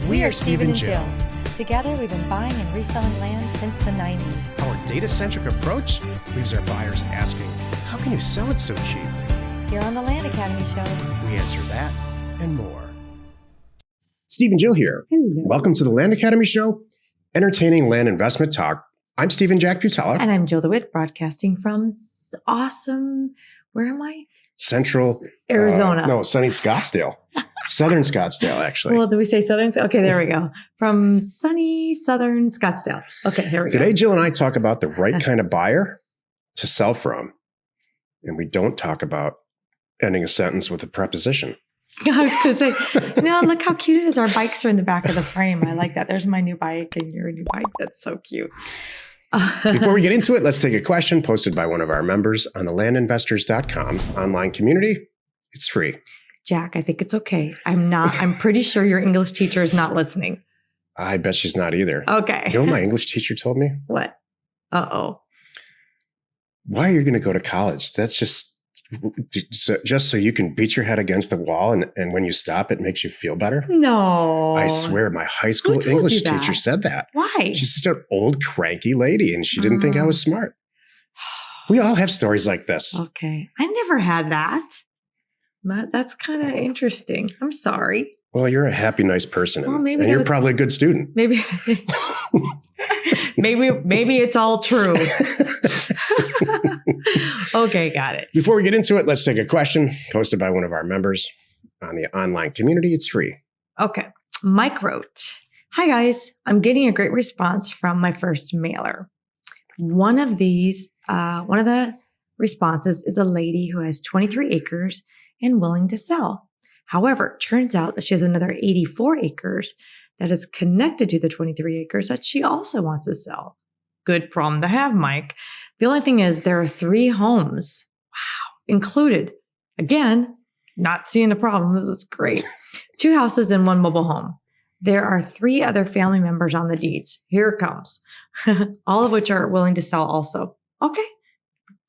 We are Steve and Jill. Together, we've been buying and reselling land since the 90s. Our data-centric approach leaves our buyers asking, how can you sell it so cheap? Here on the Land Academy Show, We answer that and more. Steve and Jill here. Hello. Welcome to the Land Academy Show, entertaining land investment talk. I'm Stephen Jack Butala. And I'm Jill DeWitt, broadcasting from awesome, where am I? Central Arizona. No, sunny Scottsdale. Southern Scottsdale, actually. Well, did we say Southern? Okay, there we go. From sunny Southern Scottsdale. Okay, here we go. Today, Jill and I talk about the right kind of buyer to sell from. And we don't talk about ending a sentence with a preposition. I was going to say, no, look how cute it is. Our bikes are in the back of the frame. I like that. There's my new bike and your new bike. That's so cute. Before we get into it, let's take a question posted by one of our members on the landinvestors.com online community. It's free. Jack, I think it's okay. I'm pretty sure your English teacher is not listening. I bet she's not either. Okay. You know what my English teacher told me? What? Uh-oh. Why are you going to go to college? That's just so you can beat your head against the wall and when you stop, it makes you feel better? No. I swear my high school told English you that? teacher said that. Why? She's just an old cranky lady and she didn't think I was smart. We all have stories like this. Okay. I never had that. But that's kind of interesting. I'm sorry. Well, you're a happy, nice person Well, and maybe you're probably a good student. Maybe maybe it's all true. Okay, got it. Before we get into it, let's take a question posted by one of our members on the online community. It's free. Okay. Mike wrote, "Hi guys, I'm getting a great response from my first mailer. One of the responses is a lady who has 23 acres and willing to sell. However, it turns out that she has another 84 acres that is connected to the 23 acres that she also wants to sell. Good problem to have, Mike. The only thing is there are 3 homes, included. Again, not seeing a problem. This is great. 2 houses and 1 mobile home. There are 3 other family members on the deeds. Here it comes. All of which are willing to sell also. Okay,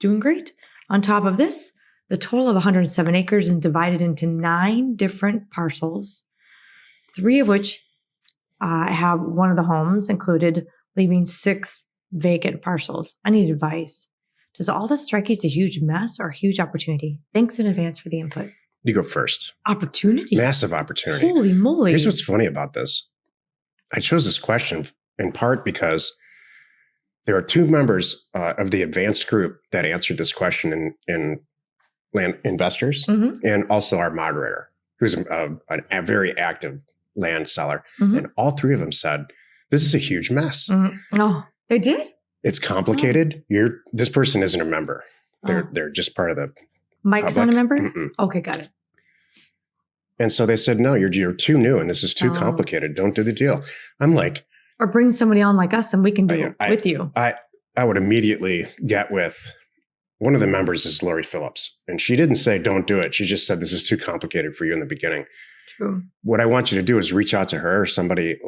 doing great. On top of this, the total of 107 acres is divided into 9 different parcels, 3 of which have one of the homes included, leaving 6 vacant parcels. I need advice. Does all this strike you as a huge mess or a huge opportunity? Thanks in advance for the input." You go first. Opportunity? Massive opportunity. Holy moly. Here's what's funny about this. I chose this question in part because there are 2 members of the advanced group that answered this question in Land Investors, and also our moderator, who's a very active land seller. And all 3 of them said, this is a huge mess. Oh, they did? It's complicated. This person isn't a member. They're just part of the Mike's public. not a member? Mm-mm. Okay, got it. And so they said, no, you're too new and this is too complicated. Don't do the deal. I'm like, or bring somebody on like us and we can do it with you. I would immediately get with one of the members is Lori Phillips. And she didn't say, don't do it. She just said, this is too complicated for you in the beginning. True. What I want you to do is reach out to her or somebody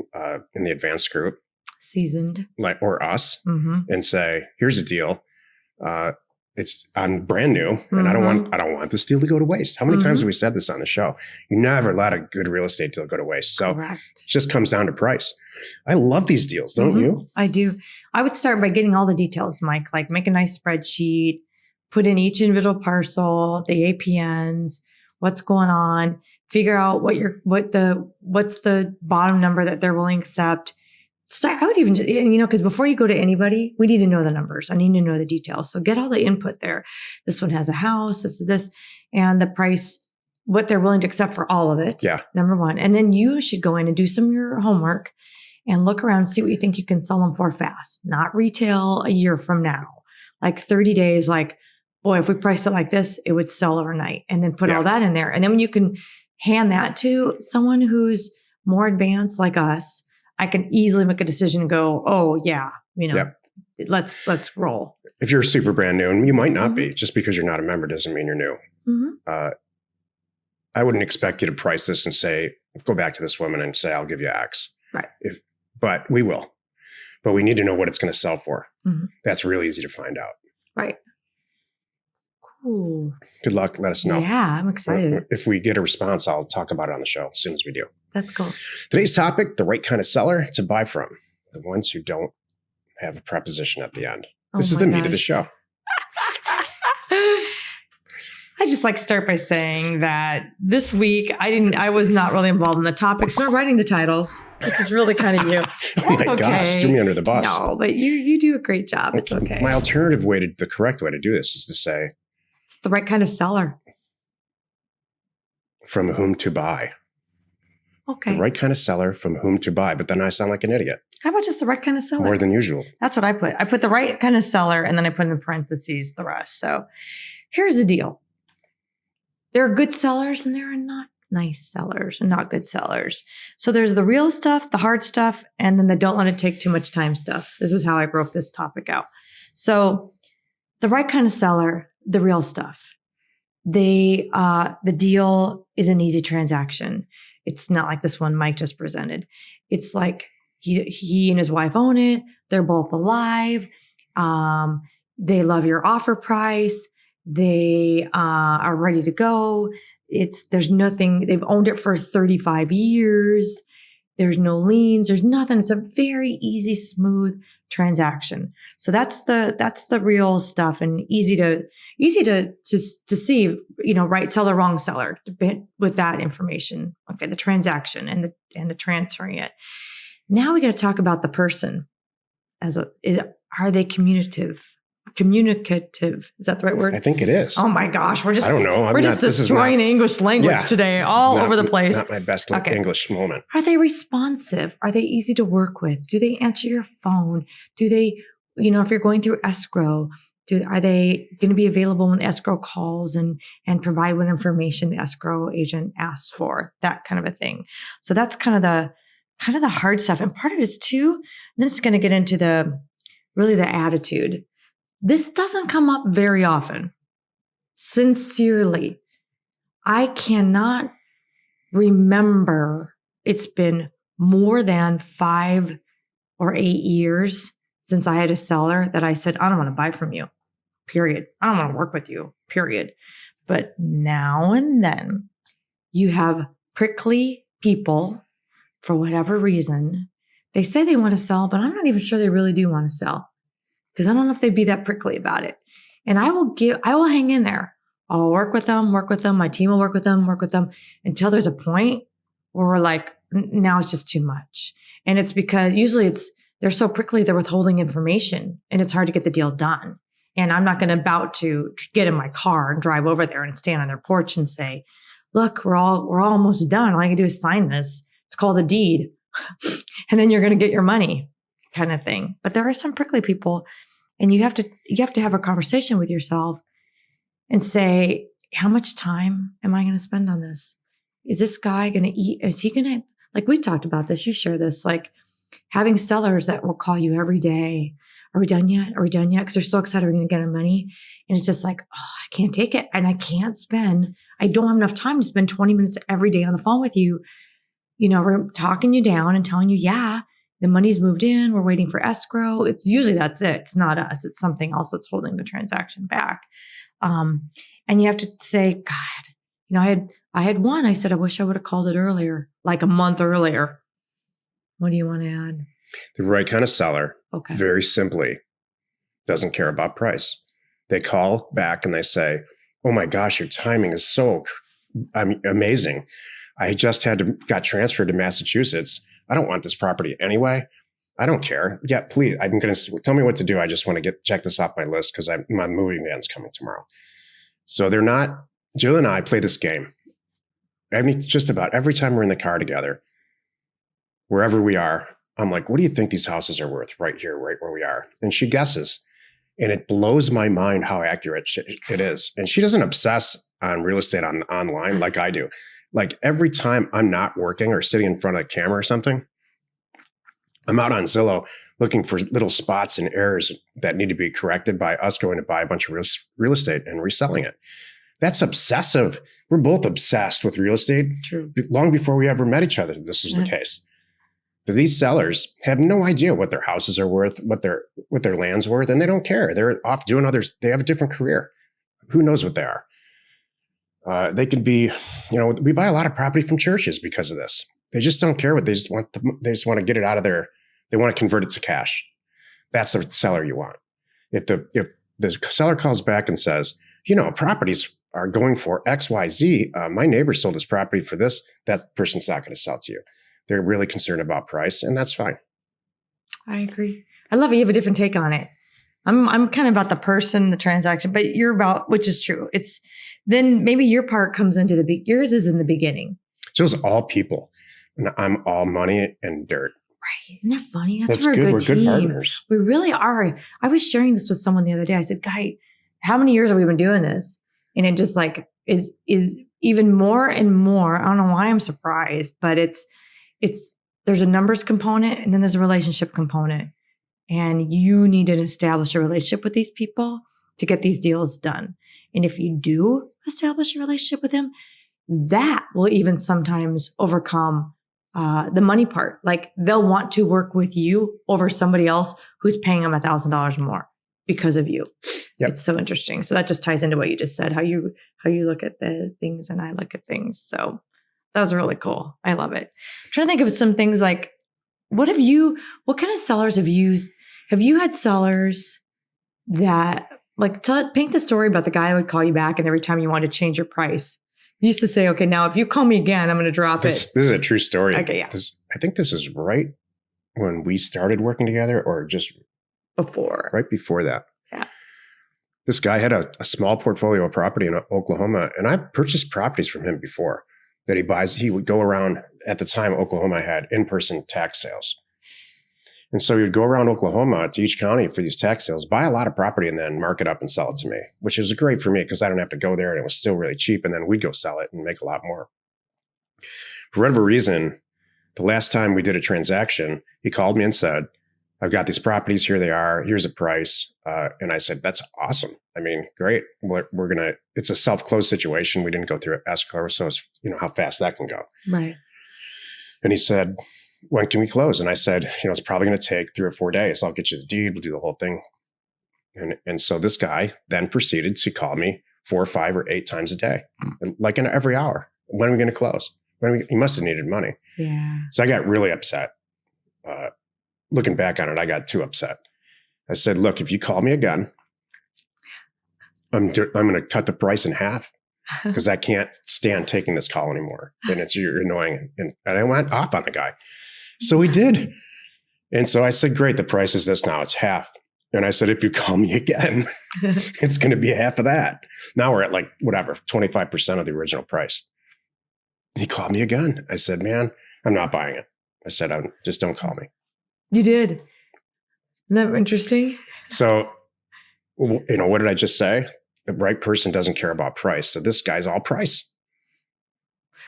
in the advanced group. Seasoned. Or us and say, here's a deal. I'm brand new and I don't want this deal to go to waste. How many times have we said this on the show? You never let a good real estate deal go to waste. So Correct. It just comes down to price. I love these deals, don't you? I do. I would start by getting all the details, Mike, like make a nice spreadsheet, put in each individual parcel, the APNs, what's going on, figure out what's the bottom number that they're willing to accept. I would even, because before you go to anybody, we need to know the numbers. I need to know the details. So get all the input there. This one has a house, this, and the price, what they're willing to accept for all of it. Yeah. Number 1. And then you should go in and do some of your homework and look around and see what you think you can sell them for fast. Not retail a year from now. Like 30 days, like, boy, if we price it like this, it would sell overnight. And then put all that in there. And then when you can hand that to someone who's more advanced like us, I can easily make a decision and go, oh yeah, let's roll. If you're super brand new, and you might not be, just because you're not a member doesn't mean you're new. I wouldn't expect you to price this and say, go back to this woman and say, I'll give you X. Right. But we will. But we need to know what it's going to sell for. That's really easy to find out. Right. Cool. Good luck. Let us know. Yeah, I'm excited. If we get a response, I'll talk about it on the show as soon as we do. That's cool. Today's topic, the right kind of seller to buy from. The ones who don't have a preposition at the end. This is the meat of the show. I just like start by saying that this week I was not really involved in the topics nor writing the titles, which is really kind of you. Oh my gosh, threw me under the bus. No, but you do a great job. It's okay. My alternative way the correct way to do this is to say, it's the right kind of seller. From whom to buy. Okay. The right kind of seller from whom to buy. But then I sound like an idiot. How about just the right kind of seller? More than usual. That's what I put. I put the right kind of seller and then I put in parentheses the rest. So here's the deal. There are good sellers and there are not nice sellers and not good sellers. So there's the real stuff, the hard stuff, and then the don't let it take too much time stuff. This is how I broke this topic out. So the right kind of seller, the real stuff. The deal is an easy transaction. It's not like this one Mike just presented. It's like he and his wife own it. They're both alive. They love your offer price. They are ready to go. There's nothing. They've owned it for 35 years. There's no liens. There's nothing. It's a very easy, smooth transaction. So that's the real stuff and easy to see, right seller, wrong seller with that information. Okay. The transaction and the transferring it. Now we got to talk about the person are they communicative? Is that the right word? I think it is. Oh my gosh. I don't know. We're just destroying the English language today, all over the place. Not my best English moment. Are they responsive? Are they easy to work with? Do they answer your phone? Do they, if you're going through escrow, are they going to be available when escrow calls and provide what information the escrow agent asks for? That kind of a thing. So that's kind of the hard stuff. And part of it is too, and then it's going to get into the attitude. This doesn't come up very often. Sincerely, I cannot remember. It's been more than 5 or 8 years since I had a seller that I said, I don't want to buy from you, period. I don't want to work with you, period. But now and then you have prickly people for whatever reason. They say they want to sell, but I'm not even sure they really do want to sell. Because I don't know if they'd be that prickly about it. And I will hang in there. I'll work with them. My team will work with them until there's a point where we're like, now it's just too much. And it's because usually they're so prickly, they're withholding information and it's hard to get the deal done. And I'm not going to about to get in my car and drive over there and stand on their porch and say, look, we're almost done. All I can do is sign this. It's called a deed. And then you're going to get your money kind of thing. But there are some prickly people. And you have to have a conversation with yourself and say, how much time am I going to spend on this? Is this guy going to eat? Is he going to, like we talked about this, you share this, like having sellers that will call you every day. Are we done yet? Because they're so excited we're going to get our money. And it's just like, I can't take it. And I don't have enough time to spend 20 minutes every day on the phone with you. We're talking you down and telling you, yeah, the money's moved in. We're waiting for escrow. It's usually that's it. It's not us. It's something else that's holding the transaction back. And you have to say, God, I had one. I said, I wish I would have called it earlier, like a month earlier. What do you want to add? The right kind of seller, very simply, doesn't care about price. They call back and they say, oh my gosh, your timing is so amazing. I just got transferred to Massachusetts. I don't want this property anyway. I don't care. Yeah, please. I'm going to tell me what to do. I just want to check this off my list because my moving van's coming tomorrow. So Jill and I play this game. Just about every time we're in the car together, wherever we are, I'm like, what do you think these houses are worth right here, right where we are? And she guesses. And it blows my mind how accurate it is. And she doesn't obsess on real estate online like I do. Like every time I'm not working or sitting in front of a camera or something, I'm out on Zillow looking for little spots and errors that need to be corrected by us going to buy a bunch of real estate and reselling it. That's obsessive. We're both obsessed with real estate. True. Long before we ever met each other, this was the case. But these sellers have no idea what their houses are worth, what their land's worth, and they don't care. They're off doing others. They have a different career. Who knows what they are? They could be, we buy a lot of property from churches because of this. They just don't care what they just want. They just want to get it out of there. They want to convert it to cash. That's the seller you want. If the seller calls back and says, properties are going for X, Y, Z. My neighbor sold his property for this. That person's not going to sell to you. They're really concerned about price, and that's fine. I agree. I love it. You have a different take on it. I'm kind of about the person, the transaction, but you're about, which is true. It's then maybe your part comes into yours is in the beginning. So it's all people, and I'm all money and dirt. Right. Isn't that funny? That's we're good. a good We're team. good partners. We really are. I was sharing this with someone the other day. I said, Guy, how many years have we been doing this? And it just like is even more and more. I don't know why I'm surprised, but it's there's a numbers component and then there's a relationship component. And you need to establish a relationship with these people to get these deals done. And if you do establish a relationship with them, that will even sometimes overcome the money part. Like they'll want to work with you over somebody else who's paying them $1,000 more because of you. Yep. It's so interesting. So that just ties into what you just said, how you look at the things and I look at things. So that was really cool. I love it. I'm trying to think of some things like, what kind of sellers have you had sellers that like paint the story about the guy who would call you back and every time you wanted to change your price, you used to say, okay, now if you call me again, I'm going to drop it. This is a true story. Okay, yeah. I think this is right when we started working together or just right before that. Yeah. This guy had a small portfolio of property in Oklahoma, and I purchased properties from him before that he buys. He would go around, at the time, Oklahoma had in-person tax sales. And so he would go around Oklahoma to each county for these tax sales, buy a lot of property, and then mark it up and sell it to me, which was great for me because I don't have to go there and it was still really cheap. And then we'd go sell it and make a lot more. For whatever reason, the last time we did a transaction, he called me and said, I've got these properties. Here they are. Here's a price. And I said, that's awesome. I mean, great. It's a self-close situation. We didn't go through escrow. So it's, how fast that can go. Right. And he said, when can we close? And I said, it's probably going to take 3 or 4 days. I'll get you the deed. We'll do the whole thing. And so this guy then proceeded to call me 4 or 5 or 8 times a day, like in every hour. When are we going to close? He must have needed money. Yeah. So I got really upset. Looking back on it, I got too upset. I said, look, if you call me again, I'm going to cut the price in half because I can't stand taking this call anymore. And you're annoying. And I went off on the guy. So he did. And so I said, great, the price is this now. It's half. And I said, if you call me again, it's going to be half of that. Now we're at 25% of the original price. He called me again. I said, man, I'm not buying it. I said, just don't call me. You did. Isn't that interesting? So, what did I just say? The right person doesn't care about price. So this guy's all price.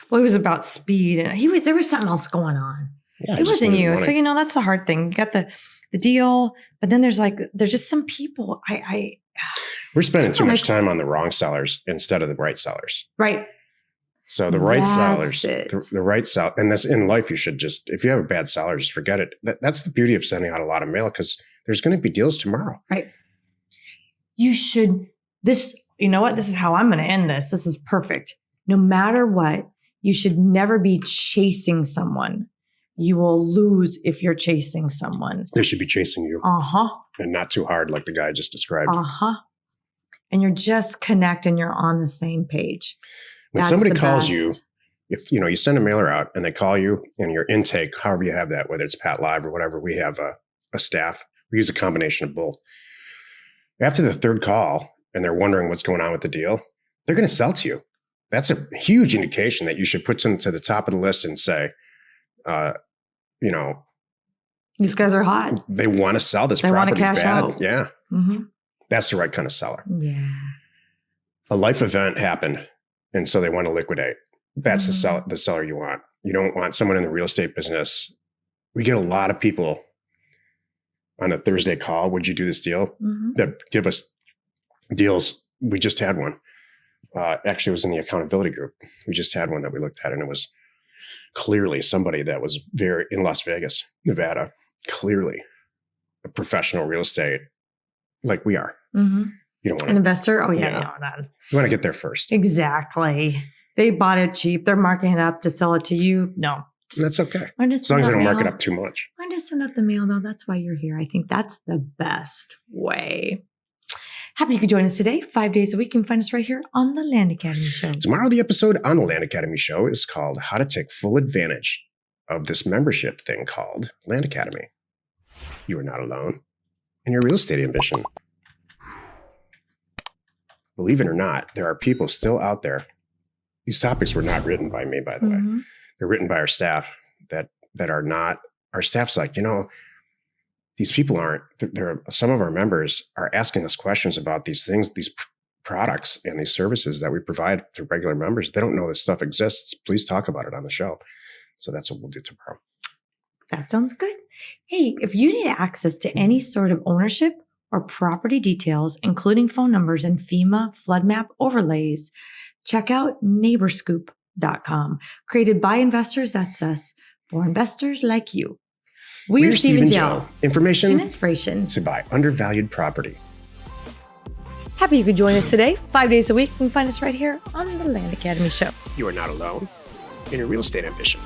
Well, it was about speed and there was something else going on. Yeah, it wasn't you. So, that's the hard thing. You got the deal, but then there's just some people. We're spending too much time on the wrong sellers instead of the right sellers. Right. So the right sellers, the right seller, and this in life, you should just, if you have a bad seller, just forget it. That's the beauty of sending out a lot of mail because there's going to be deals tomorrow. Right. You should, you know what? This is how I'm going to end this. This is perfect. No matter what, you should never be chasing someone. You will lose if you're chasing someone. They should be chasing you. Uh-huh. And not too hard like the guy just described. Uh-huh. And you're just connecting. You're on the same page. When somebody calls you, if you send a mailer out and they call you and your intake, however you have that, whether it's Pat Live or whatever, we have a staff. We use a combination of both. After the third call and they're wondering what's going on with the deal, they're going to sell to you. That's a huge indication that you should put them to the top of the list and say, these guys are hot. They want to sell this property. They want to cash out. Yeah. Mm-hmm. That's the right kind of seller. Yeah. A life event happened. And so they want to liquidate. That's the seller you want. You don't want someone in the real estate business. We get a lot of people on a Thursday call. Would you do this deal? Mm-hmm. That give us deals. We just had one. Actually, it was in the accountability group. We just had one that we looked at, and it was clearly somebody that was in Las Vegas, Nevada, clearly a professional real estate like we are. Mm-hmm. You don't want an investor. Oh yeah. You want to get there first. Exactly. They bought it cheap. They're marking it up to sell it to you. No, Just That's okay. wanted to As long send as they out don't mark it mail. up too much. Wanted to send out the mail, though. That's why you're here. I think that's the best way. Happy you could join us today. 5 days a week. You can find us right here on the Land Academy Show. Tomorrow, the episode on the Land Academy Show is called How to Take Full Advantage of this membership thing called Land Academy. You are not alone in your real estate ambition. Believe it or not, there are people still out there. These topics were not written by me, by the way. Mhm. They're written by our staff that are not. Our staff's like, these people aren't. Some of our members are asking us questions about these things, these products and these services that we provide to regular members. They don't know this stuff exists. Please talk about it on the show. So that's what we'll do tomorrow. That sounds good. Hey, if you need access to any sort of ownership or property details, including phone numbers and FEMA flood map overlays, check out neighborscoop.com. Created by investors, that's us, for investors like you. We're Stephen Gell. Information And inspiration. to buy undervalued property. Happy you could join us today. 5 days a week. You can find us right here on the Land Academy Show. You are not alone in your real estate ambition.